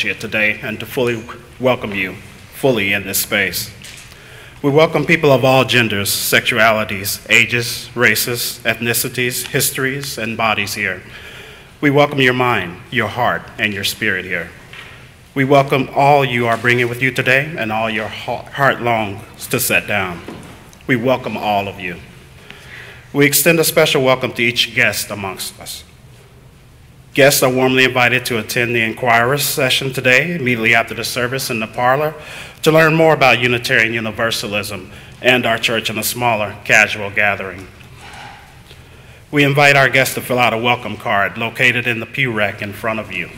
here today and to fully welcome you fully in this space. We welcome people of all genders, sexualities, ages, races, ethnicities, histories, and bodies here. We welcome your mind, your heart, and your spirit here. We welcome all you are bringing with you today and all your heart longs to set down. We welcome all of you. We extend a special welcome to each guest amongst us. Guests are warmly invited to attend the Inquirers session today, immediately after the service in the parlor, to learn more about Unitarian Universalism and our church in a smaller, casual gathering. We invite our guests to fill out a welcome card located in the pew rack in front of you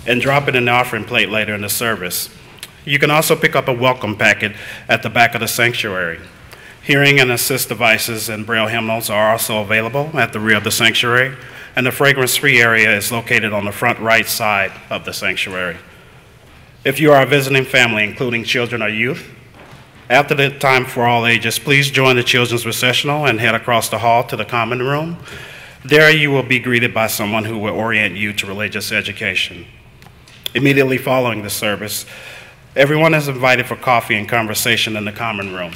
and drop it in the offering plate later in the service. You can also pick up a welcome packet at the back of the sanctuary. Hearing and assist devices and braille hymnals are also available at the rear of the sanctuary, and the fragrance-free area is located on the front right side of the sanctuary. If you are a visiting family, including children or youth, after the time for all ages, please join the children's recessional and head across the hall to the common room. There you will be greeted by someone who will orient you to religious education. Immediately following the service, everyone is invited for coffee and conversation in the common room.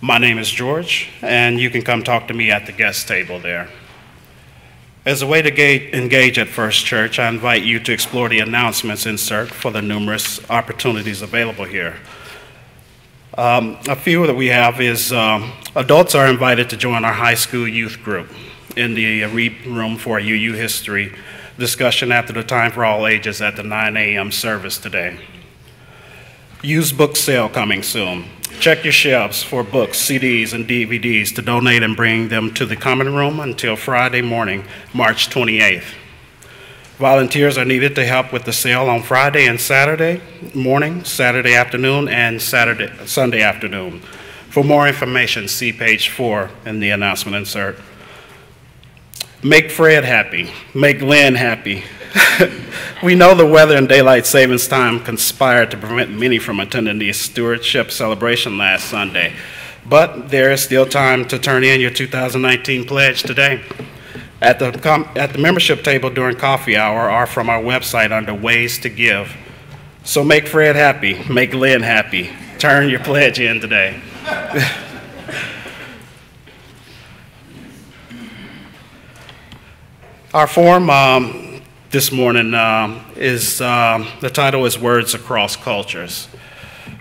My name is George, and you can come talk to me at the guest table there. As a way to engage at First Church, I invite you to explore the announcements insert for the numerous opportunities available here. A few that we have is adults are invited to join our high school youth group in the room for a UU history discussion after the time for all ages at the 9 a.m. service today. Used book sale coming soon. Check your shelves for books, CDs, and DVDs to donate and bring them to the common room until Friday morning, March 28th. Volunteers are needed to help with the sale on Friday and Saturday morning, Saturday afternoon, and Sunday afternoon. For more information, see page 4 in the announcement insert. Make Fred happy. Make Lynn happy. We know the weather and daylight savings time conspired to prevent many from attending the stewardship celebration last Sunday, but there is still time to turn in your 2019 pledge today. At the membership table during coffee hour or from our website under Ways to Give. So make Fred happy, make Lynn happy. Turn your pledge in today. Our form this morning the title is Words Across Cultures,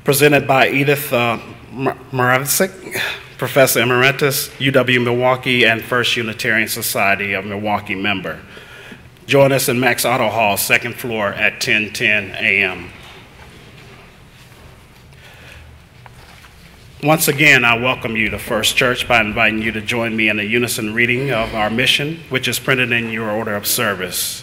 presented by Edith McPhetres, Professor Emeritus, UW Milwaukee, and First Unitarian Society of Milwaukee member. Join us in Max Auto Hall, second floor at 10:10 a.m. Once again, I welcome you to First Church by inviting you to join me in a unison reading of our mission, which is printed in your order of service.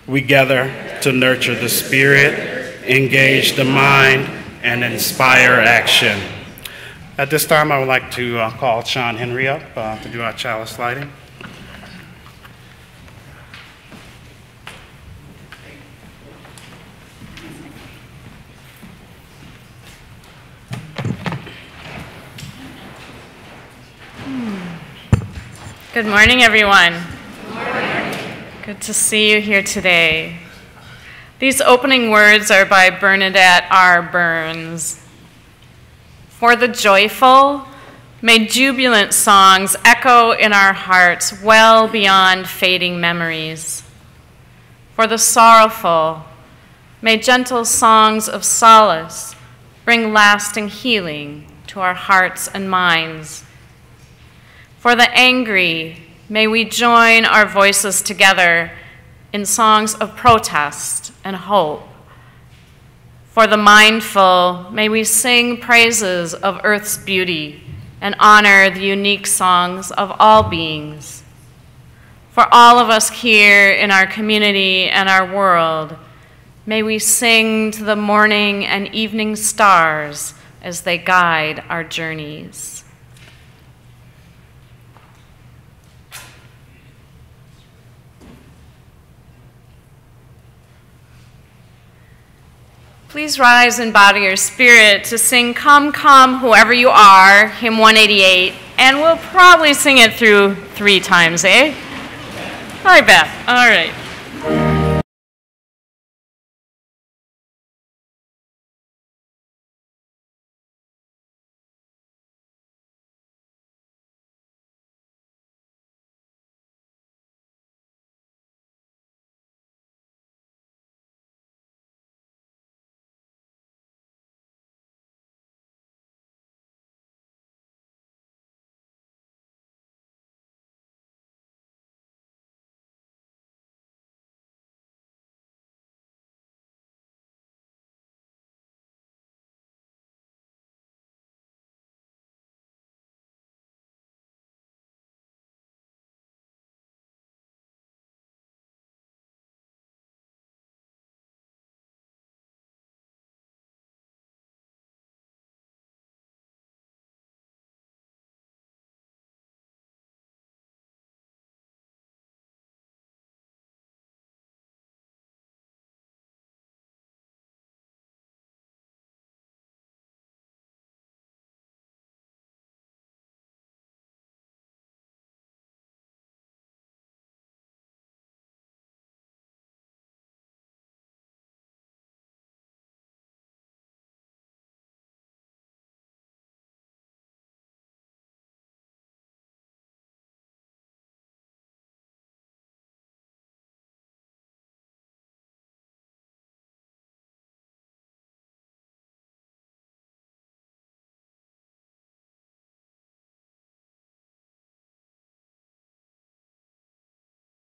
We gather to nurture the spirit, engage the mind, and inspire action. At this time, I would like to call Sean Henry up to do our chalice lighting. Good morning, everyone. Good morning. Good to see you here today. These opening words are by Bernadette R. Burns. For the joyful, may jubilant songs echo in our hearts well beyond fading memories. For the sorrowful, may gentle songs of solace bring lasting healing to our hearts and minds. For the angry, may we join our voices together in songs of protest and hope. For the mindful, may we sing praises of earth's beauty and honor the unique songs of all beings. For all of us here in our community and our world, may we sing to the morning and evening stars as they guide our journeys. Please rise in body or spirit to sing Come, Come, Whoever You Are, hymn 188, and we'll probably sing it through 3 times, eh? Hi, Beth. All right.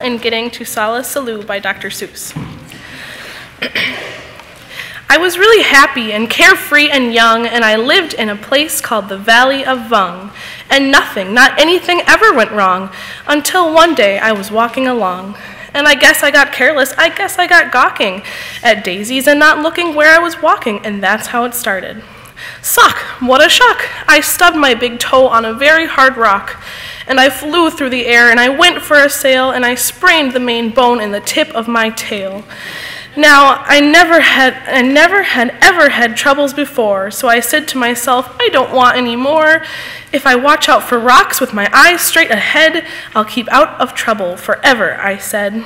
in getting to Sala Salou by Dr. Seuss. I was really happy and carefree and young, and I lived in a place called the Valley of Vung, and nothing, not anything ever went wrong, until one day I was walking along. And I guess I got careless, I guess I got gawking at daisies and not looking where I was walking, and that's how it started. Sock, what a shock! I stubbed my big toe on a very hard rock, and I flew through the air, and I went for a sail, and I sprained the main bone in the tip of my tail. Now, I never had ever had troubles before, so I said to myself, I don't want any more. If I watch out for rocks with my eyes straight ahead, I'll keep out of trouble forever, I said.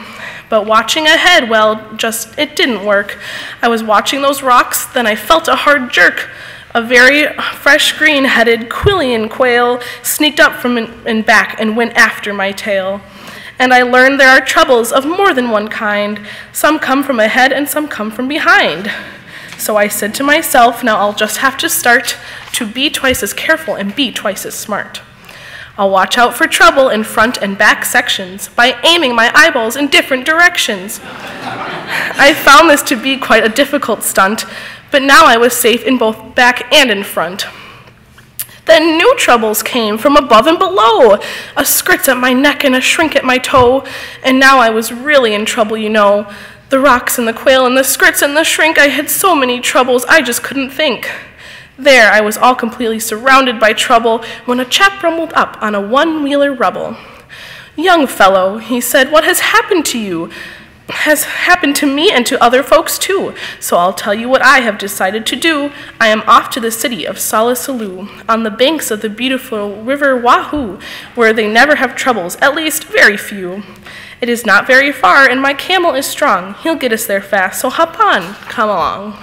But watching ahead, well, it didn't work. I was watching those rocks, then I felt a hard jerk. A very fresh green-headed Quillian quail sneaked up from and back and went after my tail. And I learned there are troubles of more than one kind. Some come from ahead and some come from behind. So I said to myself, now I'll just have to start to be twice as careful and be twice as smart. I'll watch out for trouble in front and back sections by aiming my eyeballs in different directions. I found this to be quite a difficult stunt, but now I was safe in both back and in front. Then new troubles came from above and below, a scritch at my neck and a shrink at my toe, and now I was really in trouble, you know. The rocks and the quail and the scritch and the shrink, I had so many troubles I just couldn't think. There I was all completely surrounded by trouble when a chap rumbled up on a one-wheeler rubble. Young fellow, he said, what has happened to you? Has happened to me and to other folks too, so I'll tell you what I have decided to do. I am off to the city of Sala Salou, on the banks of the beautiful river Wahoo, where they never have troubles, at least very few. It is not very far, and my camel is strong. He'll get us there fast, so hop on, come along.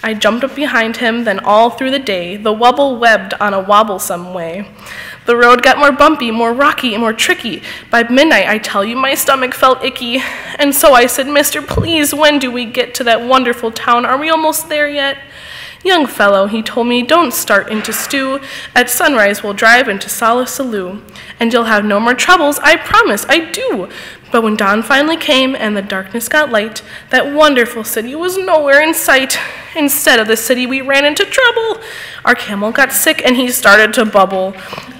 I jumped up behind him, then all through the day, the wubble webbed on a wobble some way. The road got more bumpy, more rocky, and more tricky. By midnight, I tell you, my stomach felt icky. And so I said, Mister, please, when do we get to that wonderful town? Are we almost there yet? Young fellow, he told me, don't start into stew. At sunrise, we'll drive into Sala Salou. And you'll have no more troubles, I promise, I do. But when dawn finally came and the darkness got light, that wonderful city was nowhere in sight. Instead of the city, we ran into trouble. Our camel got sick and he started to bubble.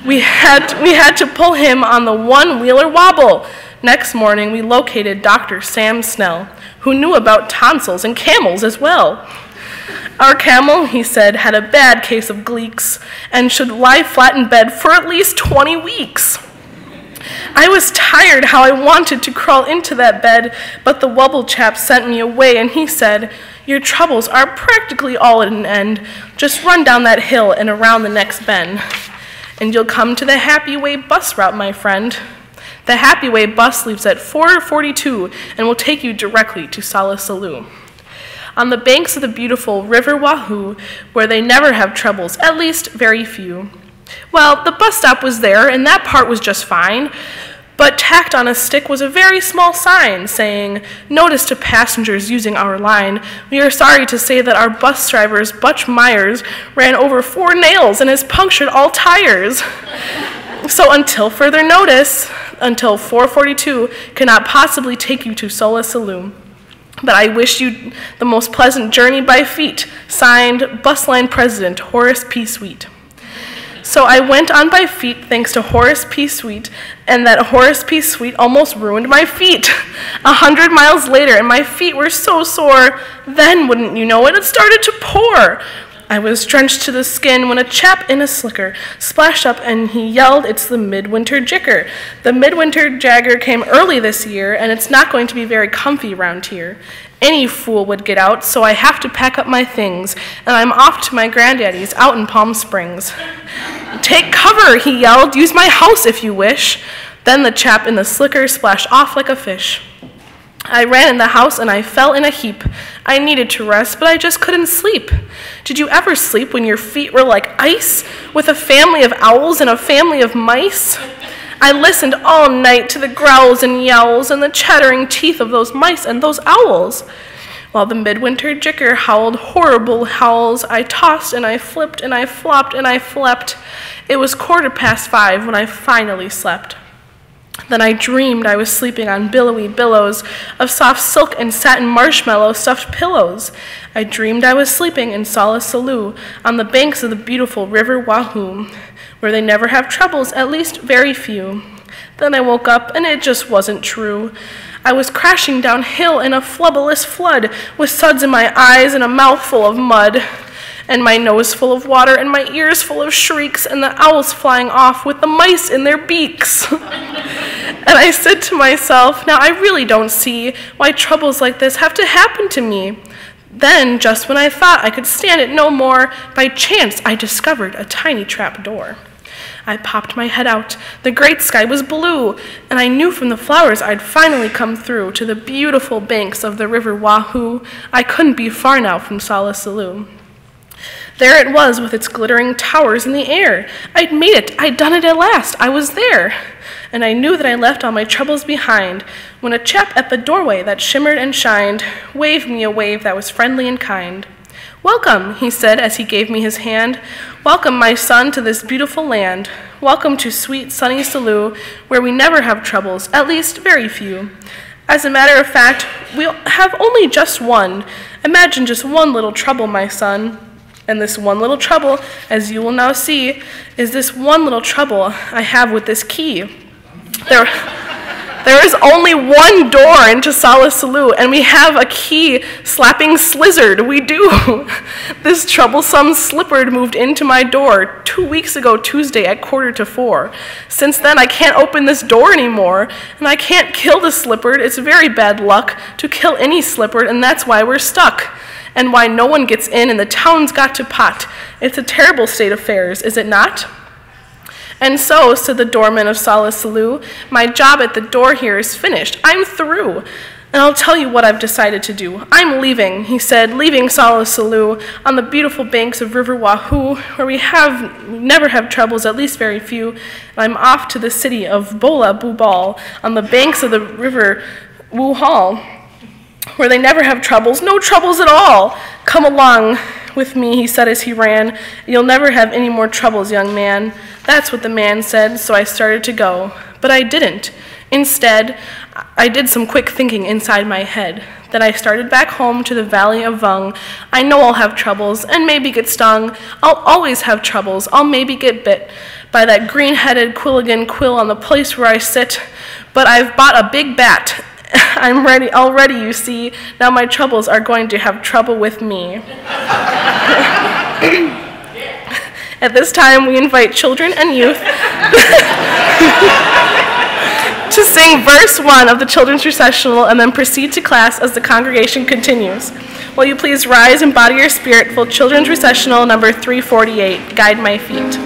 We had to pull him on the one-wheeler wobble. Next morning, we located Dr. Sam Snell, who knew about tonsils and camels as well. Our camel, he said, had a bad case of gleeks and should lie flat in bed for at least 20 weeks. I was tired how I wanted to crawl into that bed, but the wobble chap sent me away and he said, your troubles are practically all at an end. Just run down that hill and around the next bend, and you'll come to the Happy Way bus route, my friend. The Happy Way bus leaves at 4:42 and will take you directly to Sala Salou. On the banks of the beautiful river Wahoo, where they never have troubles, at least very few. Well, the bus stop was there, and that part was just fine, but tacked on a stick was a very small sign saying, notice to passengers using our line, we are sorry to say that our bus driver, Butch Myers, ran over 4 nails and has punctured all tires. So until further notice, until 4:42 cannot possibly take you to Sala Salou. But I wish you the most pleasant journey by feet. Signed, Bus Line President Horace P. Sweet. So I went on by feet thanks to Horace P. Sweet, and that Horace P. Sweet almost ruined my feet. 100 miles later, and my feet were so sore, then, wouldn't you know it, it started to pour. I was drenched to the skin when a chap in a slicker splashed up and he yelled, it's the midwinter jicker. The midwinter jagger came early this year, and it's not going to be very comfy around here. Any fool would get out, so I have to pack up my things, and I'm off to my granddaddy's out in Palm Springs. Take cover, he yelled, use my house if you wish. Then the chap in the slicker splashed off like a fish. I ran in the house and I fell in a heap. I needed to rest, but I just couldn't sleep. Did you ever sleep when your feet were like ice, with a family of owls and a family of mice? I listened all night to the growls and yowls and the chattering teeth of those mice and those owls. While the midwinter jicker howled horrible howls, I tossed and I flipped and I flopped and I flept. It was 5:15 when I finally slept. Then I dreamed I was sleeping on billowy billows of soft silk and satin marshmallow stuffed pillows. I dreamed I was sleeping in Solace Salou on the banks of the beautiful river Wahoo, where they never have troubles, at least very few. Then I woke up and it just wasn't true. I was crashing downhill in a flubberless flood with suds in my eyes and a mouthful of mud, and my nose full of water and my ears full of shrieks and the owls flying off with the mice in their beaks. And I said to myself, now I really don't see why troubles like this have to happen to me. Then, just when I thought I could stand it no more, by chance I discovered a tiny trap door. I popped my head out. The great sky was blue, and I knew from the flowers I'd finally come through to the beautiful banks of the river Wahoo. I couldn't be far now from Solace Salou. There it was with its glittering towers in the air. I'd made it. I'd done it at last. I was there. And I knew that I left all my troubles behind when a chap at the doorway that shimmered and shined waved me a wave that was friendly and kind. "Welcome," he said as he gave me his hand. "Welcome, my son, to this beautiful land. Welcome to sweet, sunny Salou, where we never have troubles, at least very few. As a matter of fact, we'll have only just one. Imagine just one little trouble, my son. And this one little trouble, as you will now see, is this one little trouble I have with this key. There is only one door into Solace Salou, and we have a key slapping slizzard. We do. This troublesome slipper moved into my door 2 weeks ago Tuesday at 3:45. Since then, I can't open this door anymore, and I can't kill the slipper. It's very bad luck to kill any slipper, and that's why we're stuck, and why no one gets in, and the town's got to pot. It's a terrible state of affairs, is it not?" "And so," said the doorman of Solace Salou, "my job at the door here is finished. I'm through. And I'll tell you what I've decided to do. I'm leaving," he said, "leaving Solace Salou on the beautiful banks of River Wahoo, where we never have troubles, at least very few. And I'm off to the city of Bola Bubal on the banks of the river Wuhal, where they never have troubles, no troubles at all. Come along with me," he said as he ran. "You'll never have any more troubles, young man." That's what the man said, so I started to go. But I didn't. Instead, I did some quick thinking inside my head. Then I started back home to the Valley of Vung. I know I'll have troubles, and maybe get stung. I'll always have troubles. I'll maybe get bit by that green-headed Quilligan quill on the place where I sit. But I've bought a big bat. I'm ready already, you see. Now my troubles are going to have trouble with me. At this time, we invite children and youth to sing verse 1 of the children's recessional and then proceed to class as the congregation continues. Will you please rise and body your spirit for children's recessional number 348, Guide My Feet.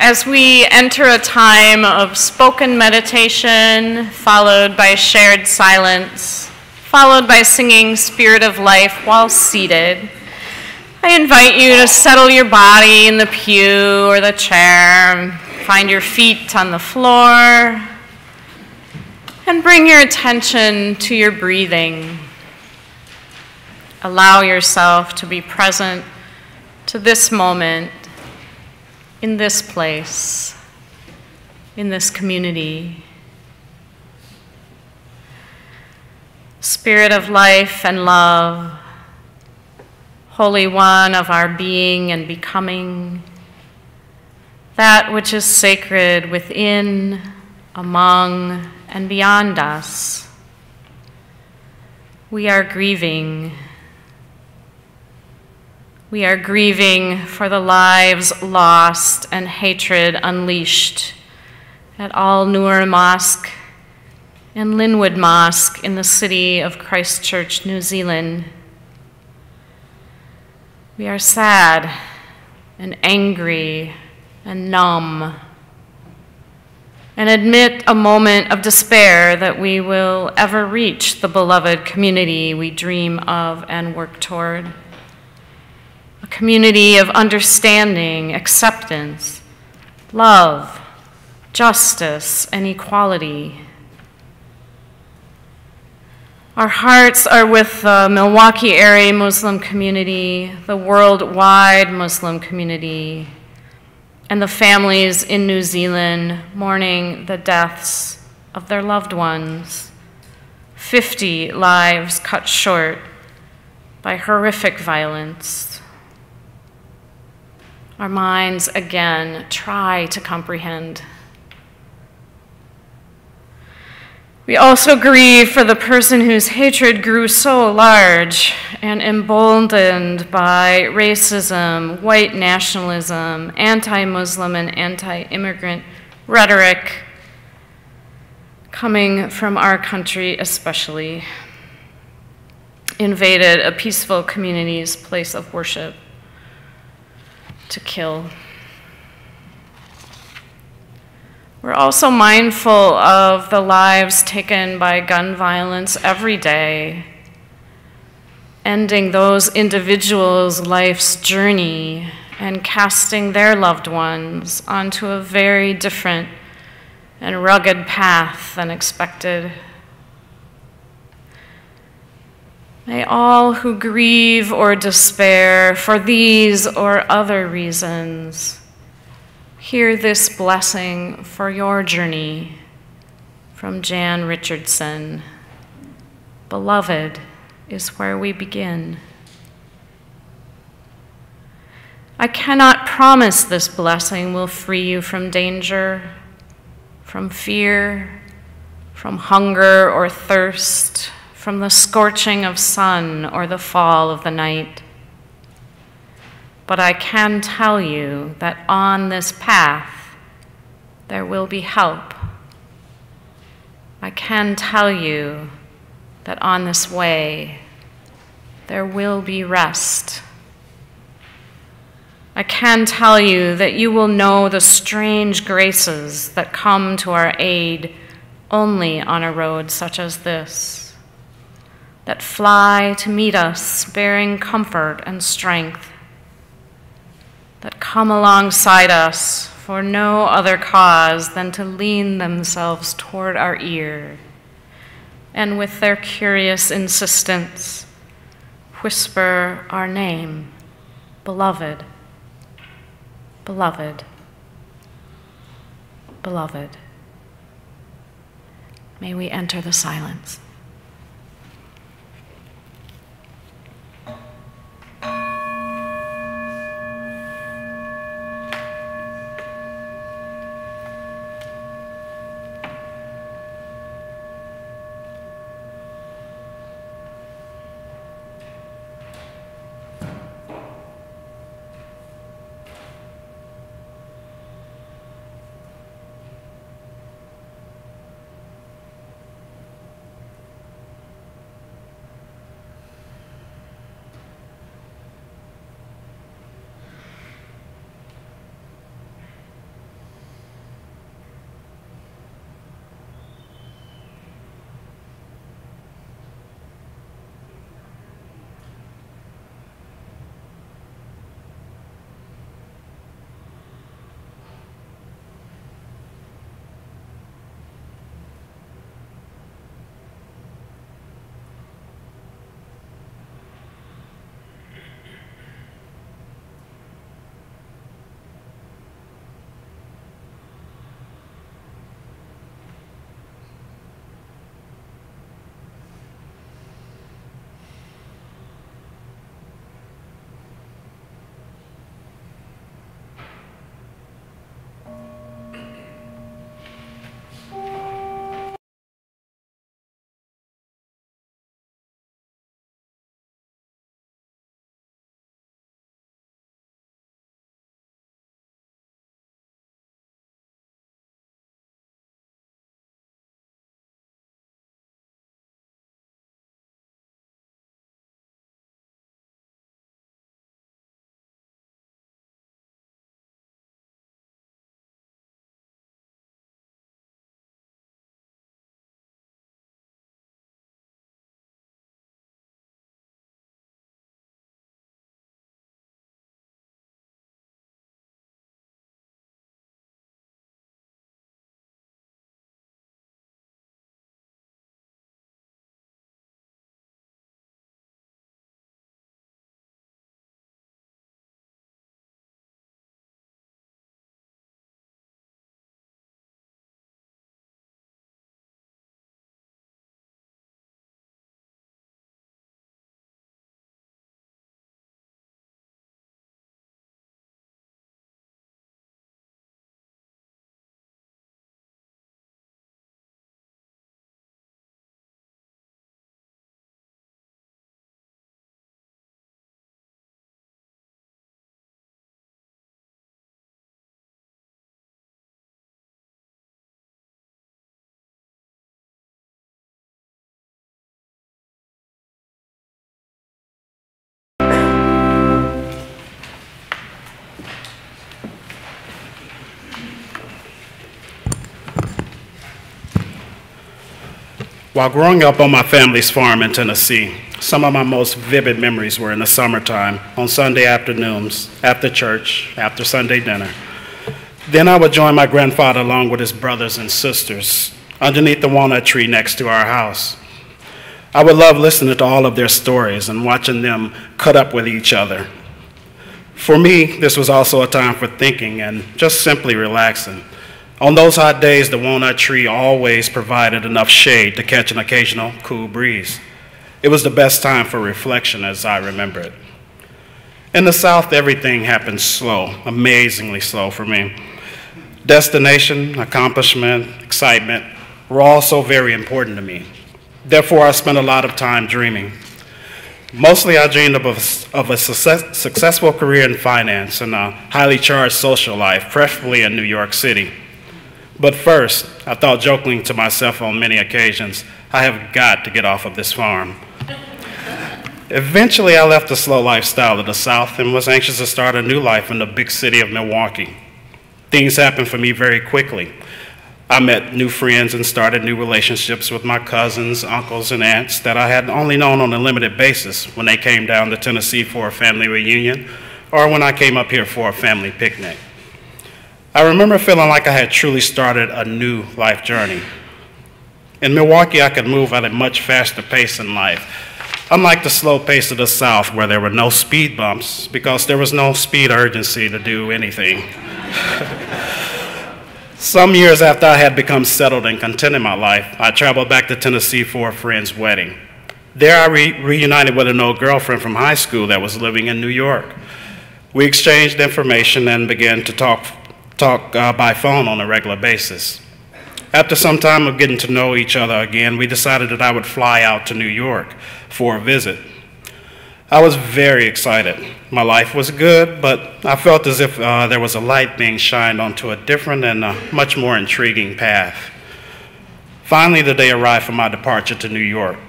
as we enter a time of spoken meditation, followed by shared silence, followed by singing Spirit of Life while seated, I invite you to settle your body in the pew or the chair, find your feet on the floor, and bring your attention to your breathing. Allow yourself to be present to this moment, in this place, in this community. Spirit of life and love, Holy One of our being and becoming, that which is sacred within, among, and beyond us. We are grieving. We are grieving for the lives lost and hatred unleashed at Al-Nur Mosque and Linwood Mosque in the city of Christchurch, New Zealand. We are sad and angry and numb and admit a moment of despair that we will ever reach the beloved community we dream of and work toward. A community of understanding, acceptance, love, justice, and equality. Our hearts are with the Milwaukee area Muslim community, the worldwide Muslim community, and the families in New Zealand mourning the deaths of their loved ones. 50 lives cut short by horrific violence. Our minds again try to comprehend. We also grieve for the person whose hatred grew so large and emboldened by racism, white nationalism, anti-Muslim and anti-immigrant rhetoric coming from our country especially, invaded a peaceful community's place of worship to kill. We're also mindful of the lives taken by gun violence every day, ending those individuals' life's journey and casting their loved ones onto a very different and rugged path than expected. May all who grieve or despair for these or other reasons hear this blessing for your journey from Jan Richardson. Beloved is where we begin. I cannot promise this blessing will free you from danger, from fear, from hunger or thirst, from the scorching of sun or the fall of the night. But I can tell you that on this path, there will be help. I can tell you that on this way, there will be rest. I can tell you that you will know the strange graces that come to our aid only on a road such as this, that fly to meet us bearing comfort and strength, that come alongside us for no other cause than to lean themselves toward our ear, and with their curious insistence, whisper our name, beloved, beloved, beloved. May we enter the silence. While growing up on my family's farm in Tennessee, some of my most vivid memories were in the summertime, on Sunday afternoons, after church, after Sunday dinner. Then I would join my grandfather along with his brothers and sisters underneath the walnut tree next to our house. I would love listening to all of their stories and watching them cut up with each other. For me, this was also a time for thinking and just simply relaxing. On those hot days, the walnut tree always provided enough shade to catch an occasional cool breeze. It was the best time for reflection as I remember it. In the South, everything happened slow, amazingly slow for me. Destination, accomplishment, excitement were all so very important to me. Therefore, I spent a lot of time dreaming. Mostly, I dreamed of a successful career in finance and a highly charged social life, preferably in New York City. But first, I thought jokingly to myself on many occasions, I have got to get off of this farm. Eventually, I left the slow lifestyle of the South and was anxious to start a new life in the big city of Milwaukee. Things happened for me very quickly. I met new friends and started new relationships with my cousins, uncles, and aunts that I had only known on a limited basis when they came down to Tennessee for a family reunion or when I came up here for a family picnic. I remember feeling like I had truly started a new life journey. In Milwaukee, I could move at a much faster pace in life, unlike the slow pace of the South where there were no speed bumps because there was no speed urgency to do anything. Some years after I had become settled and content in my life, I traveled back to Tennessee for a friend's wedding. There I reunited with an old girlfriend from high school that was living in New York. We exchanged information and began to talk by phone on a regular basis. After some time of getting to know each other again, we decided that I would fly out to New York for a visit. I was very excited. My life was good, but I felt as if there was a light being shined onto a different and much more intriguing path. Finally, the day arrived for my departure to New York.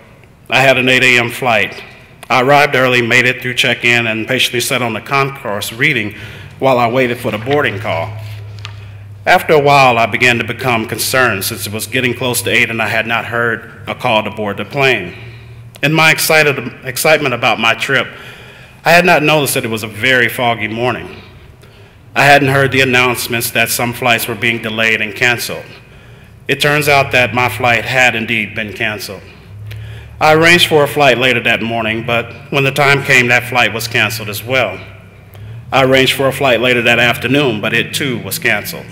I had an 8 a.m. flight. I arrived early, made it through check-in, and patiently sat on the concourse reading while I waited for the boarding call. After a while, I began to become concerned since it was getting close to 8 and I had not heard a call to board the plane. In my excitement about my trip, I had not noticed that it was a very foggy morning. I hadn't heard the announcements that some flights were being delayed and canceled. It turns out that my flight had indeed been canceled. I arranged for a flight later that morning, but when the time came, that flight was canceled as well. I arranged for a flight later that afternoon, but it too was canceled.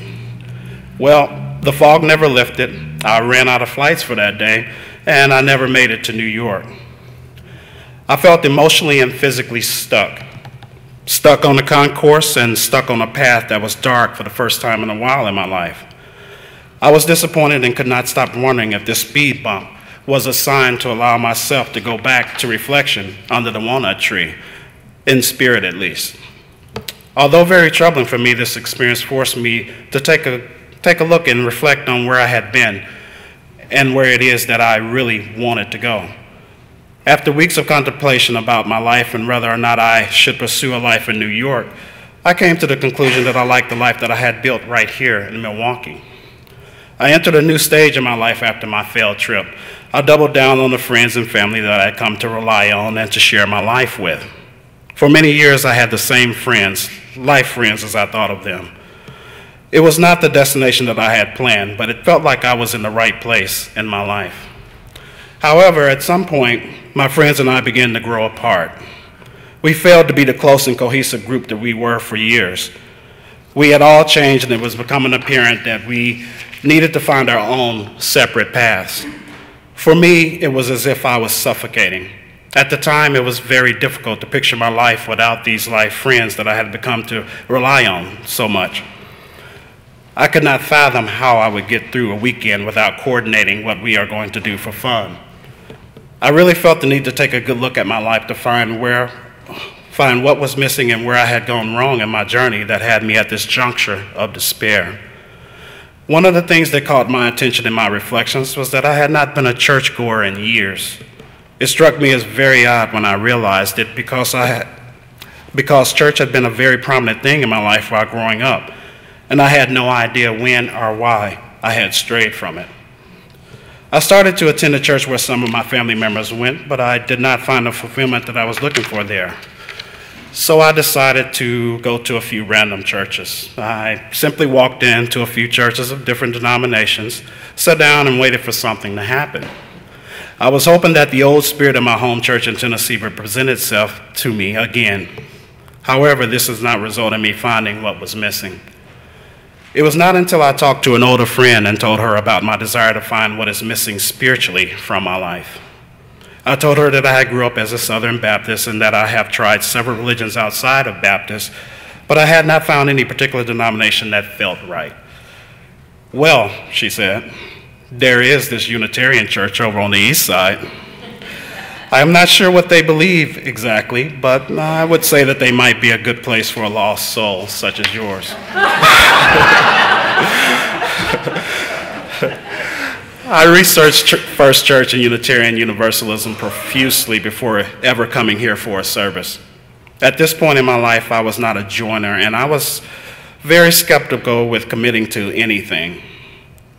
Well, the fog never lifted. I ran out of flights for that day, and I never made it to New York. I felt emotionally and physically stuck on the concourse and stuck on a path that was dark for the first time in a while in my life. I was disappointed and could not stop wondering if this speed bump was a sign to allow myself to go back to reflection under the walnut tree, in spirit at least. Although very troubling for me, this experience forced me to take a look and reflect on where I had been and where it is that I really wanted to go. After weeks of contemplation about my life and whether or not I should pursue a life in New York, I came to the conclusion that I liked the life that I had built right here in Milwaukee. I entered a new stage in my life after my failed trip. I doubled down on the friends and family that I had come to rely on and to share my life with. For many years, I had the same friends, life friends as I thought of them. It was not the destination that I had planned, but it felt like I was in the right place in my life. However, at some point, my friends and I began to grow apart. We failed to be the close and cohesive group that we were for years. We had all changed, and it was becoming apparent that we needed to find our own separate paths. For me, it was as if I was suffocating. At the time, it was very difficult to picture my life without these life friends that I had become to rely on so much. I could not fathom how I would get through a weekend without coordinating what we are going to do for fun. I really felt the need to take a good look at my life to find what was missing and where I had gone wrong in my journey that had me at this juncture of despair. One of the things that caught my attention in my reflections was that I had not been a churchgoer in years. It struck me as very odd when I realized it because church had been a very prominent thing in my life while growing up, and I had no idea when or why I had strayed from it. I started to attend a church where some of my family members went, but I did not find the fulfillment that I was looking for there. So I decided to go to a few random churches. I simply walked into a few churches of different denominations, sat down and waited for something to happen. I was hoping that the old spirit of my home church in Tennessee would present itself to me again. However, this has not resulted in me finding what was missing. It was not until I talked to an older friend and told her about my desire to find what is missing spiritually from my life. I told her that I grew up as a Southern Baptist and that I have tried several religions outside of Baptist, but I had not found any particular denomination that felt right. Well, she said, there is this Unitarian church over on the east side. I am not sure what they believe exactly, but I would say that they might be a good place for a lost soul such as yours. I researched First Church and Unitarian Universalism profusely before ever coming here for a service. At this point in my life, I was not a joiner, and I was very skeptical with committing to anything.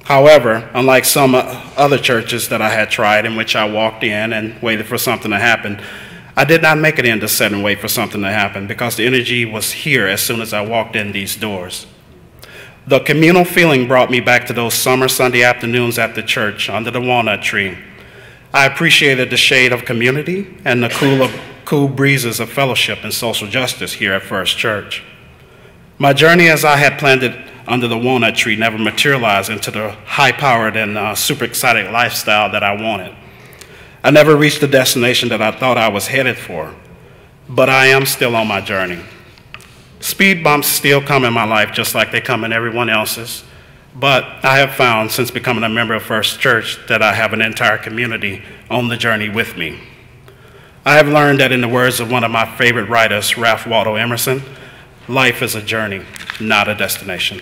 However, unlike some other churches that I had tried in which I walked in and waited for something to happen, I did not make it in to sit and wait for something to happen because the energy was here as soon as I walked in these doors. The communal feeling brought me back to those summer Sunday afternoons at the church under the walnut tree. I appreciated the shade of community and the cool breezes of fellowship and social justice here at First Church. My journey as I had planned it under the walnut tree never materialized into the high-powered and super excited lifestyle that I wanted. I never reached the destination that I thought I was headed for, but I am still on my journey. Speed bumps still come in my life just like they come in everyone else's, but I have found since becoming a member of First Church that I have an entire community on the journey with me. I have learned that in the words of one of my favorite writers, Ralph Waldo Emerson, life is a journey, not a destination.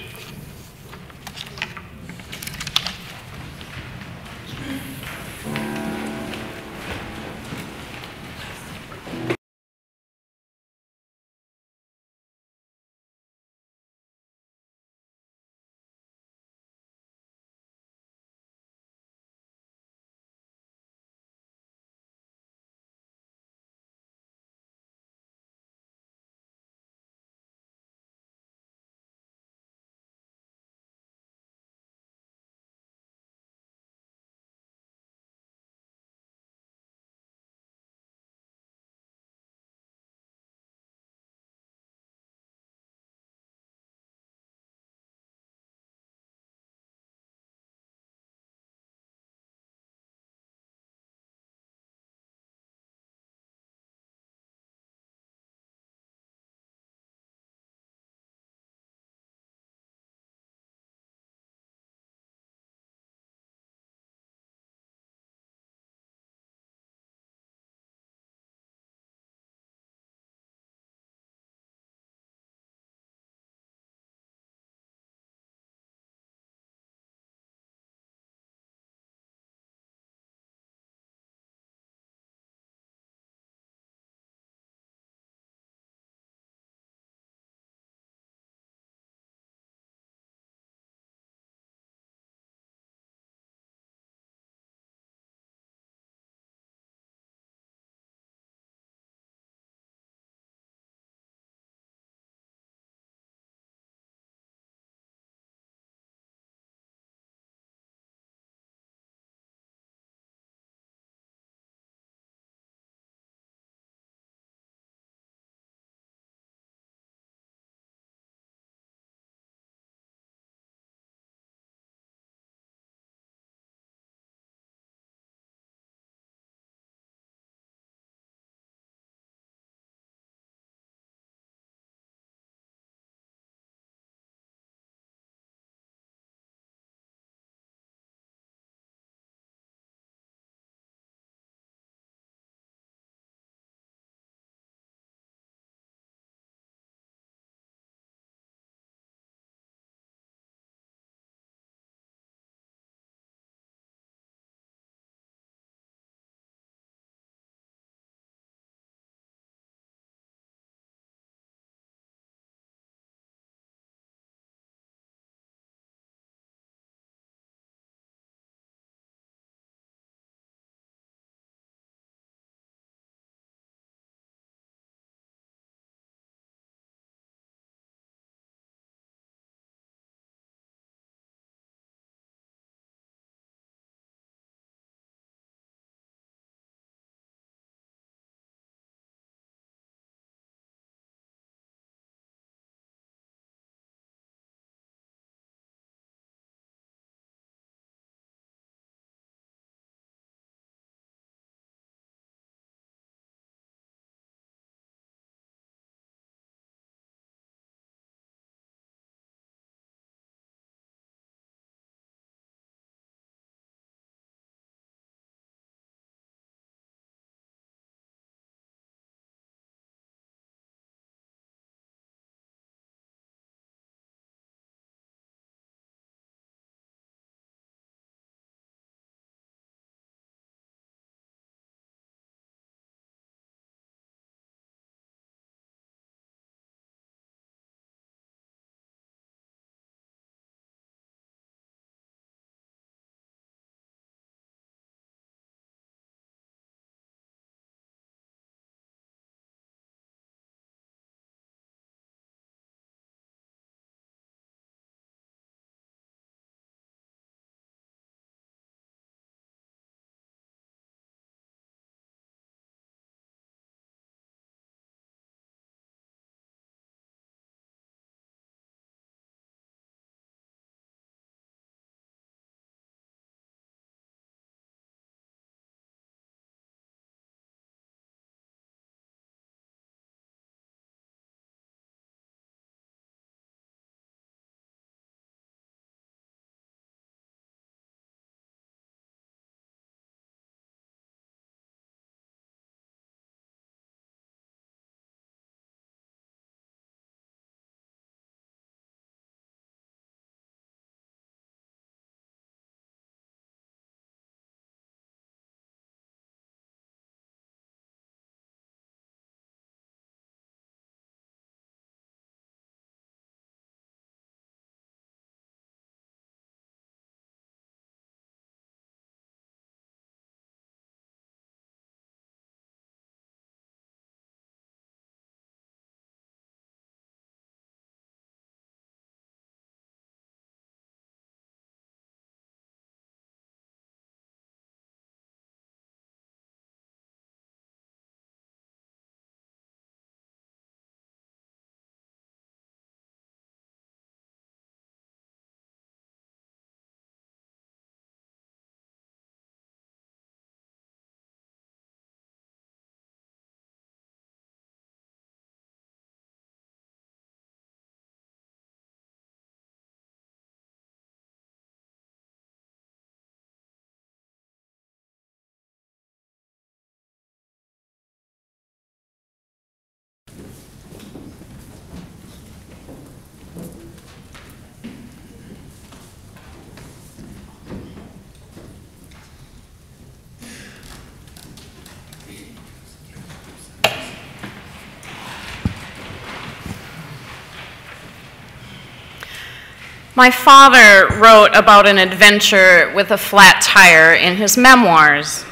My father wrote about an adventure with a flat tire in his memoirs.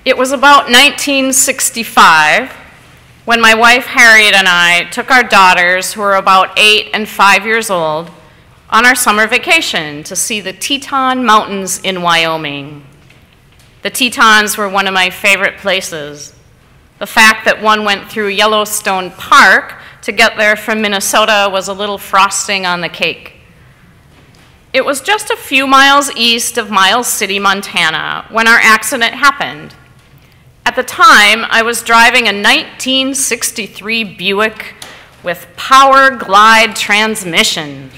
It was about 1965 when my wife Harriet and I took our daughters, who were about 8 and 5 years old, on our summer vacation to see the Teton Mountains in Wyoming. The Tetons were one of my favorite places. The fact that one went through Yellowstone Park to get there from Minnesota was a little frosting on the cake. It was just a few miles east of Miles City, Montana, when our accident happened. At the time, I was driving a 1963 Buick with Power Glide transmission.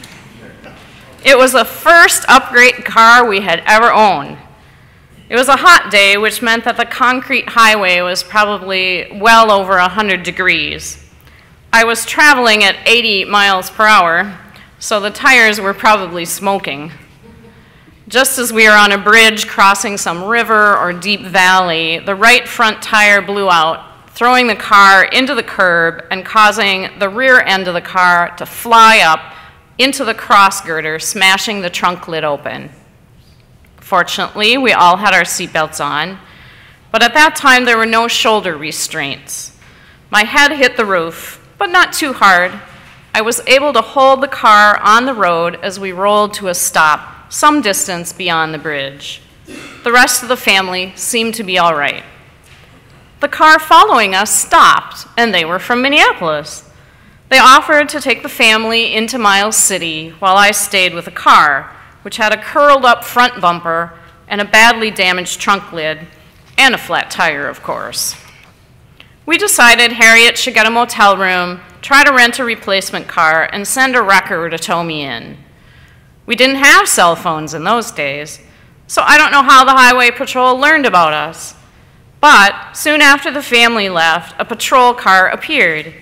It was the first upgrade car we had ever owned. It was a hot day, which meant that the concrete highway was probably well over 100 degrees. I was traveling at 80 miles per hour, so the tires were probably smoking. Just as we were on a bridge crossing some river or deep valley, the right front tire blew out, throwing the car into the curb and causing the rear end of the car to fly up into the cross girder, smashing the trunk lid open. Fortunately, we all had our seatbelts on, but at that time there were no shoulder restraints. My head hit the roof, but not too hard. I was able to hold the car on the road as we rolled to a stop some distance beyond the bridge. The rest of the family seemed to be all right. The car following us stopped, and they were from Minneapolis. They offered to take the family into Miles City while I stayed with the car, which had a curled up front bumper and a badly damaged trunk lid, and a flat tire, of course. We decided Harriet should get a motel room, try to rent a replacement car, and send a wrecker to tow me in. We didn't have cell phones in those days, so I don't know how the highway patrol learned about us. But soon after the family left, a patrol car appeared.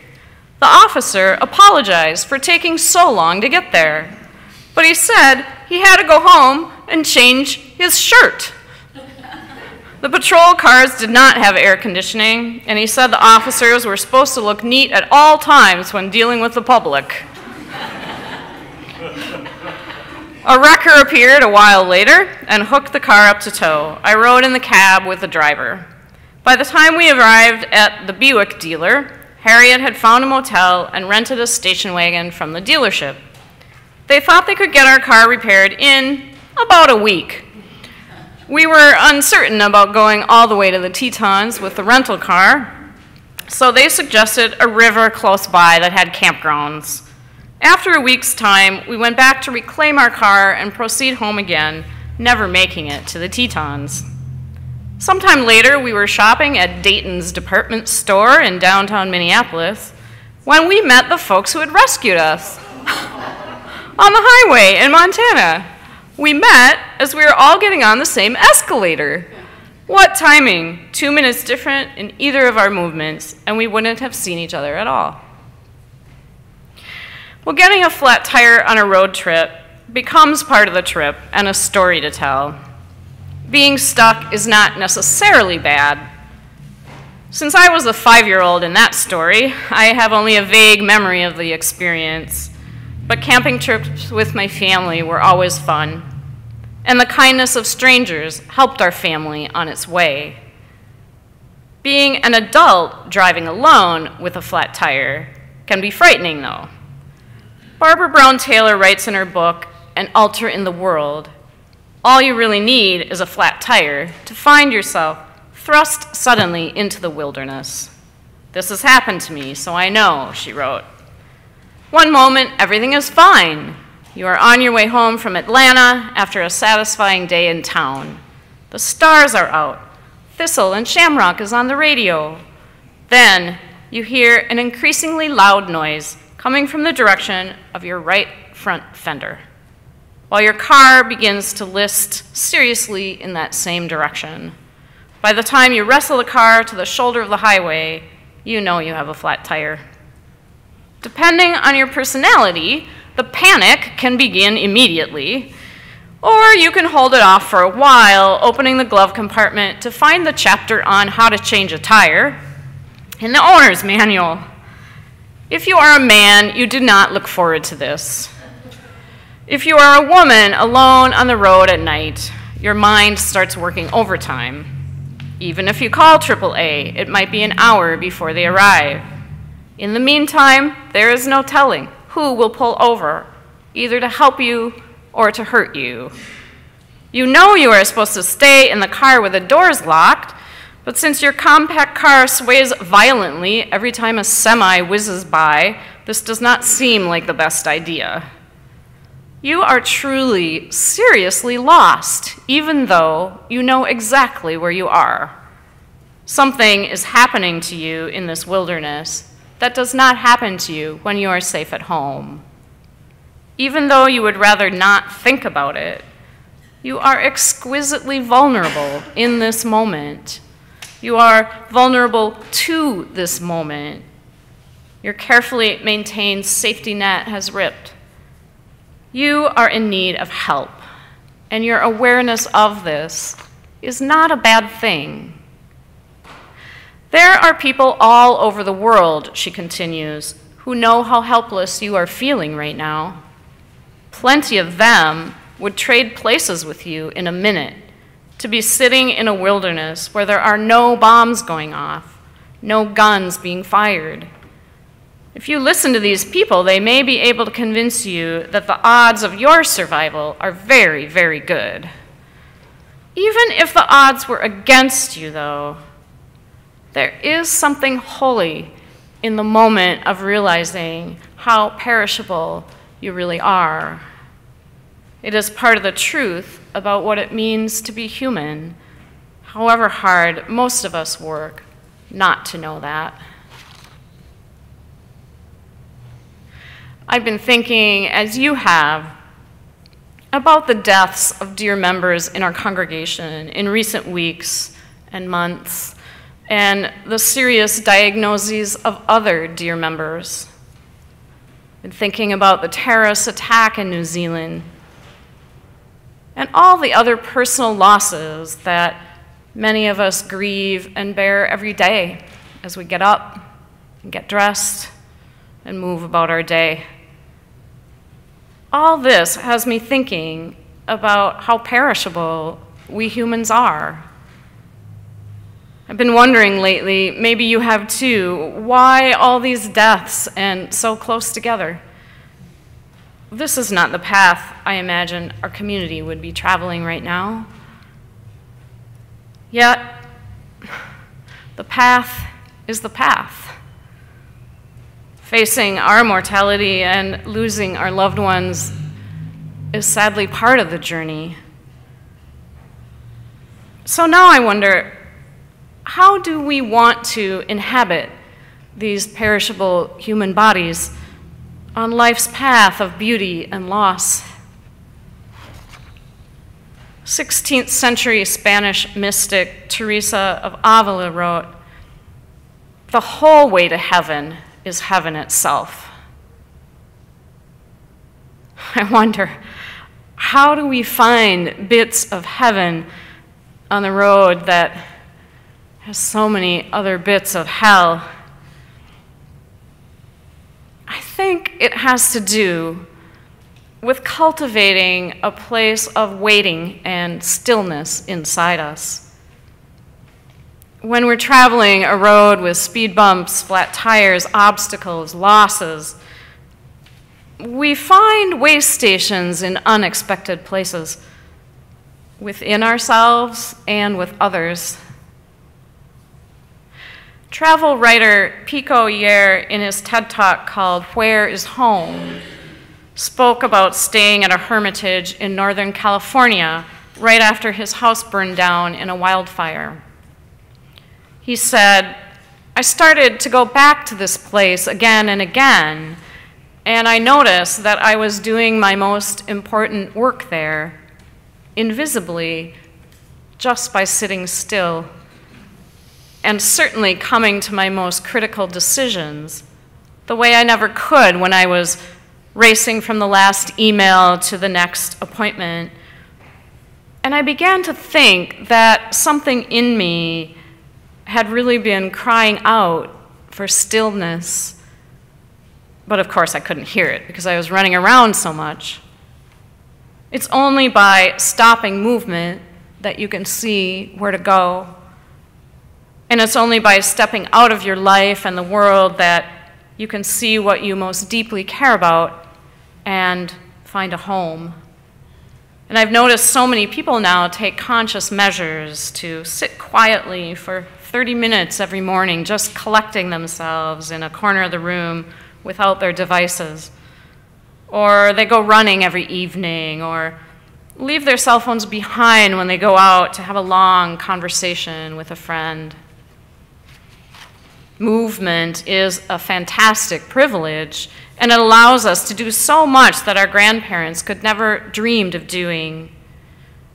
The officer apologized for taking so long to get there, but he said he had to go home and change his shirt. The patrol cars did not have air conditioning, and he said the officers were supposed to look neat at all times when dealing with the public. A wrecker appeared a while later and hooked the car up to tow. I rode in the cab with the driver. By the time we arrived at the Buick dealer, Harriet had found a motel and rented a station wagon from the dealership. They thought they could get our car repaired in about a week. We were uncertain about going all the way to the Tetons with the rental car, so they suggested a river close by that had campgrounds. After a week's time, we went back to reclaim our car and proceed home again, never making it to the Tetons. Sometime later, we were shopping at Dayton's department store in downtown Minneapolis when we met the folks who had rescued us on the highway in Montana. We met as we were all getting on the same escalator. What timing? 2 minutes different in either of our movements, and we wouldn't have seen each other at all. Well, getting a flat tire on a road trip becomes part of the trip and a story to tell. Being stuck is not necessarily bad. Since I was a 5-year-old in that story, I have only a vague memory of the experience, but camping trips with my family were always fun, and the kindness of strangers helped our family on its way. Being an adult driving alone with a flat tire can be frightening, though. Barbara Brown Taylor writes in her book, An Altar in the World, all you really need is a flat tire to find yourself thrust suddenly into the wilderness. This has happened to me, so I know, she wrote. One moment, everything is fine. You are on your way home from Atlanta after a satisfying day in town. The stars are out. Thistle and Shamrock is on the radio. Then you hear an increasingly loud noise coming from the direction of your right front fender, while your car begins to list seriously in that same direction. By the time you wrestle the car to the shoulder of the highway, you know you have a flat tire. Depending on your personality, the panic can begin immediately, or you can hold it off for a while, opening the glove compartment to find the chapter on how to change a tire in the owner's manual. If you are a man, you do not look forward to this. If you are a woman alone on the road at night, your mind starts working overtime. Even if you call AAA, it might be an hour before they arrive. In the meantime, there is no telling who will pull over, either to help you or to hurt you. You know you are supposed to stay in the car with the doors locked, but since your compact car sways violently every time a semi whizzes by, this does not seem like the best idea. You are truly, seriously lost, even though you know exactly where you are. Something is happening to you in this wilderness that does not happen to you when you are safe at home. Even though you would rather not think about it, you are exquisitely vulnerable in this moment. You are vulnerable to this moment. Your carefully maintained safety net has ripped. You are in need of help, and your awareness of this is not a bad thing. There are people all over the world, she continues, who know how helpless you are feeling right now. Plenty of them would trade places with you in a minute to be sitting in a wilderness where there are no bombs going off, no guns being fired. If you listen to these people, they may be able to convince you that the odds of your survival are very, very good. Even if the odds were against you, though, there is something holy in the moment of realizing how perishable you really are. It is part of the truth about what it means to be human, however hard most of us work not to know that. I've been thinking, as you have, about the deaths of dear members in our congregation in recent weeks and months, and the serious diagnoses of other dear members. I've been thinking about the terrorist attack in New Zealand and all the other personal losses that many of us grieve and bear every day as we get up and get dressed and move about our day. All this has me thinking about how perishable we humans are. I've been wondering lately, maybe you have too, why all these deaths and so close together? This is not the path I imagine our community would be traveling right now. Yet, the path is the path. Facing our mortality and losing our loved ones is sadly part of the journey. So now I wonder, how do we want to inhabit these perishable human bodies on life's path of beauty and loss? 16th century Spanish mystic Teresa of Avila wrote, "The whole way to heaven is heaven itself." I wonder, how do we find bits of heaven on the road that has so many other bits of hell? I think it has to do with cultivating a place of waiting and stillness inside us. When we're traveling a road with speed bumps, flat tires, obstacles, losses, we find waystations in unexpected places, within ourselves and with others. Travel writer Pico Iyer, in his TED Talk called "Where is Home?", spoke about staying at a hermitage in Northern California right after his house burned down in a wildfire. He said, "I started to go back to this place again and again, and I noticed that I was doing my most important work there, invisibly, just by sitting still, and certainly coming to my most critical decisions, the way I never could when I was racing from the last email to the next appointment. And I began to think that something in me had really been crying out for stillness. But of course I couldn't hear it because I was running around so much. It's only by stopping movement that you can see where to go. And it's only by stepping out of your life and the world that you can see what you most deeply care about and find a home. And I've noticed so many people now take conscious measures to sit quietly for 30 minutes every morning, just collecting themselves in a corner of the room without their devices. Or they go running every evening, or leave their cell phones behind when they go out to have a long conversation with a friend. Movement is a fantastic privilege, and it allows us to do so much that our grandparents could never dreamed of doing.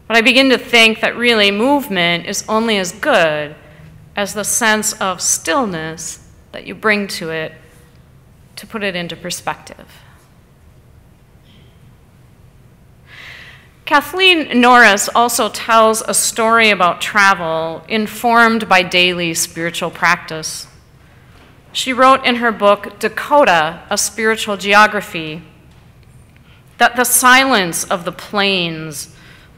But I begin to think that really movement is only as good as the sense of stillness that you bring to it to put it into perspective. Kathleen Norris also tells a story about travel informed by daily spiritual practice. She wrote in her book, Dakota, A Spiritual Geography, that the silence of the plains,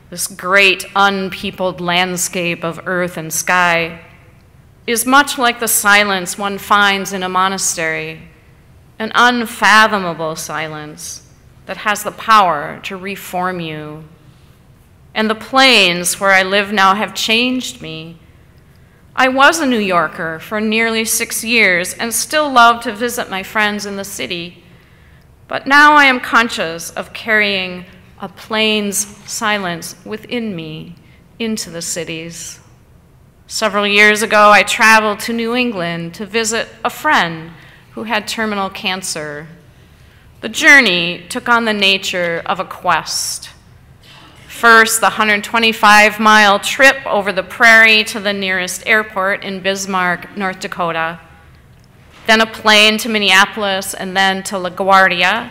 this great unpeopled landscape of earth and sky, is much like the silence one finds in a monastery, an unfathomable silence that has the power to reform you. And the plains where I live now have changed me. I was a New Yorker for nearly 6 years and still love to visit my friends in the city. But now I am conscious of carrying a plains silence within me into the cities. Several years ago, I traveled to New England to visit a friend who had terminal cancer. The journey took on the nature of a quest. First, the 125-mile trip over the prairie to the nearest airport in Bismarck, North Dakota. Then a plane to Minneapolis and then to LaGuardia,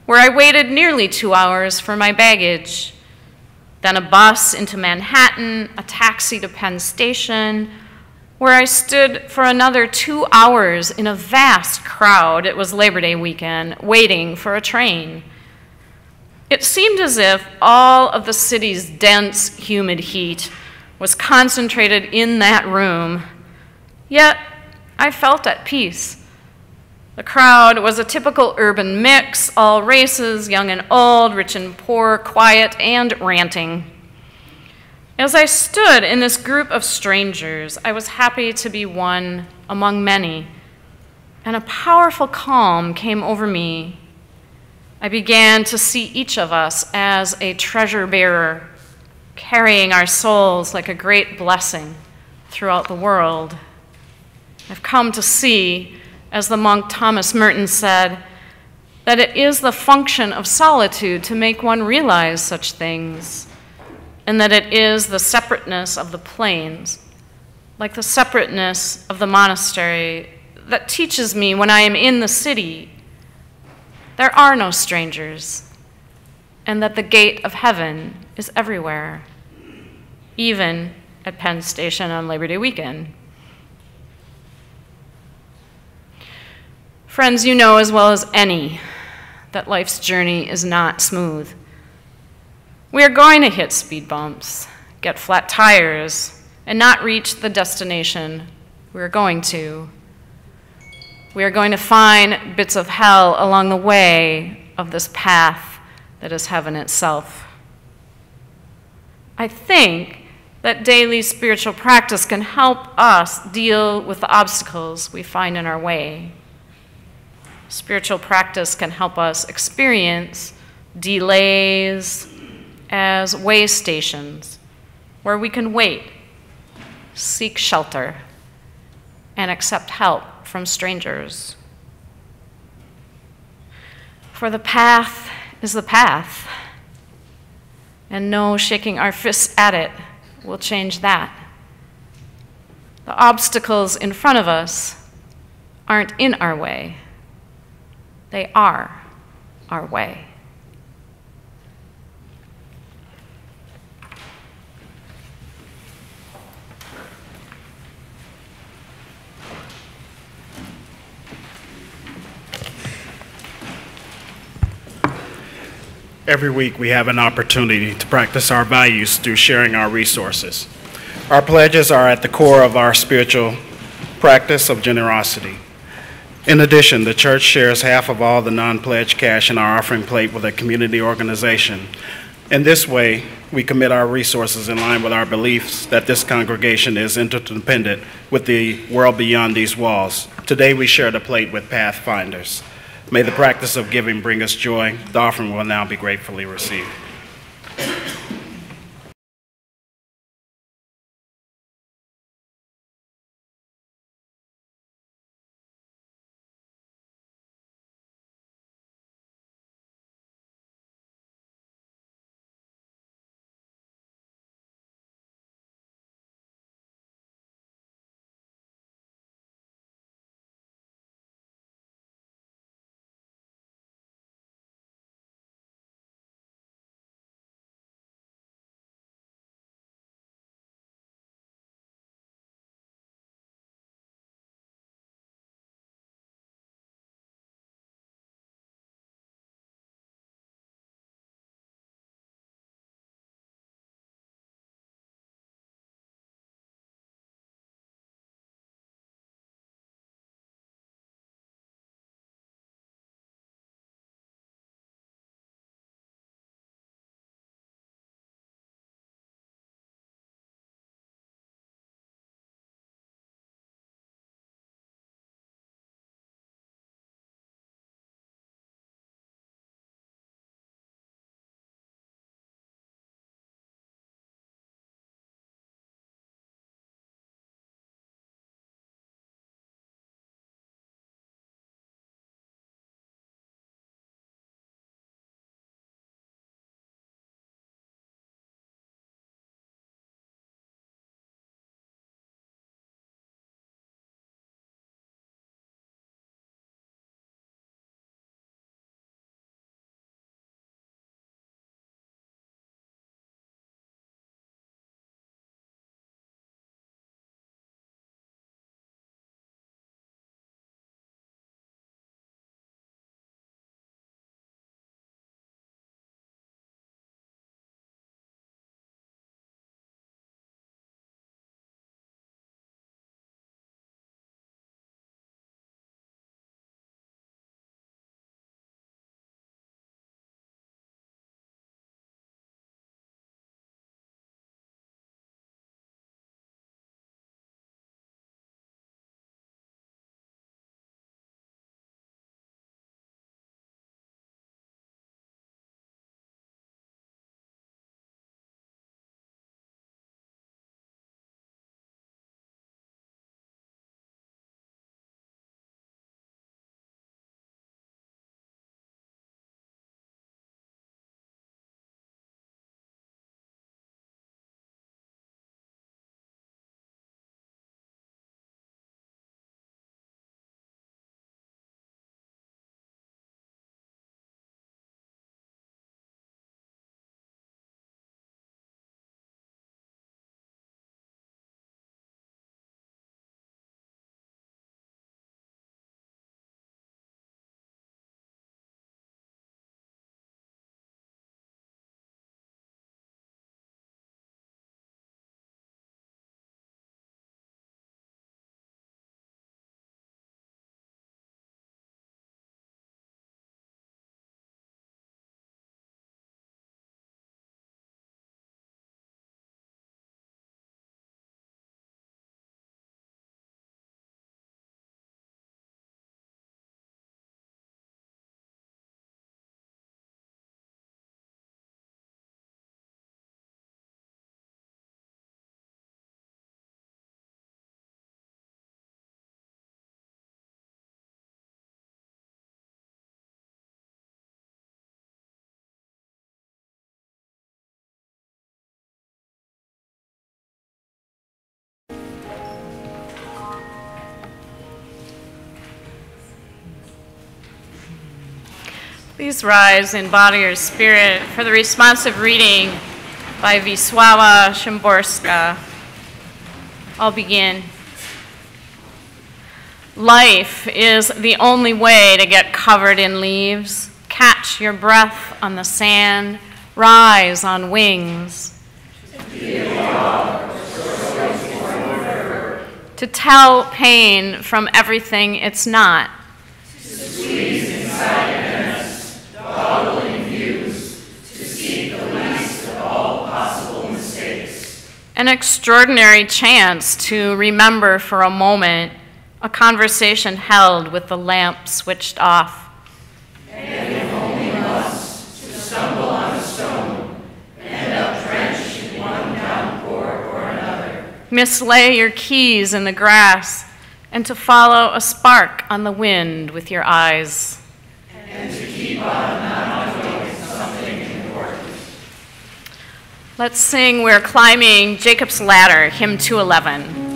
where I waited nearly 2 hours for my baggage. Then a bus into Manhattan, a taxi to Penn Station, where I stood for another 2 hours in a vast crowd, it was Labor Day weekend, waiting for a train. It seemed as if all of the city's dense, humid heat was concentrated in that room, yet I felt at peace. The crowd was a typical urban mix, all races, young and old, rich and poor, quiet and ranting. As I stood in this group of strangers, I was happy to be one among many, and a powerful calm came over me. I began to see each of us as a treasure bearer, carrying our souls like a great blessing throughout the world. I've come to see, as the monk Thomas Merton said, that it is the function of solitude to make one realize such things, and that it is the separateness of the plains, like the separateness of the monastery, that teaches me when I am in the city there are no strangers, and that the gate of heaven is everywhere, even at Penn Station on Labor Day weekend. Friends, you know as well as any that life's journey is not smooth. We are going to hit speed bumps, get flat tires, and not reach the destination we're going to. We are going to find bits of hell along the way of this path that is heaven itself. I think that daily spiritual practice can help us deal with the obstacles we find in our way. Spiritual practice can help us experience delays as waystations, where we can wait, seek shelter, and accept help from strangers. For the path is the path, and no shaking our fists at it will change that. The obstacles in front of us aren't in our way. They are our way. Every week we have an opportunity to practice our values through sharing our resources. Our pledges are at the core of our spiritual practice of generosity. In addition, the church shares half of all the non-pledged cash in our offering plate with a community organization. In this way, we commit our resources in line with our beliefs that this congregation is interdependent with the world beyond these walls. Today we share the plate with Pathfinders. May the practice of giving bring us joy. The offering will now be gratefully received. Please rise in body or spirit for the responsive reading by Wisława Szymborska. I'll begin. Life is the only way to get covered in leaves, catch your breath on the sand, rise on wings. To tell pain from everything it's not. To squeeze inside goodness, boggling views, to seek the least of all possible mistakes. An extraordinary chance to remember for a moment a conversation held with the lamp switched off. And if only once, to stumble on a stone, end up drenched in one downpour or another. Mislay your keys in the grass, and to follow a spark on the wind with your eyes. And to keep on not doing something important. Let's sing We're Climbing Jacob's Ladder, hymn 211.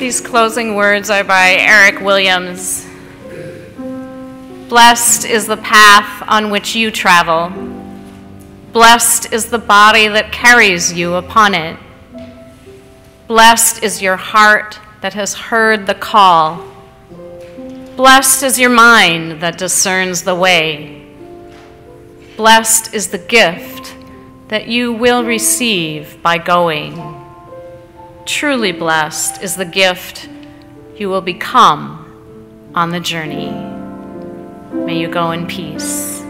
These closing words are by Eric Williams. Blessed is the path on which you travel. Blessed is the body that carries you upon it. Blessed is your heart that has heard the call. Blessed is your mind that discerns the way. Blessed is the gift that you will receive by going. Truly blessed is the gift you will become on the journey. May you go in peace.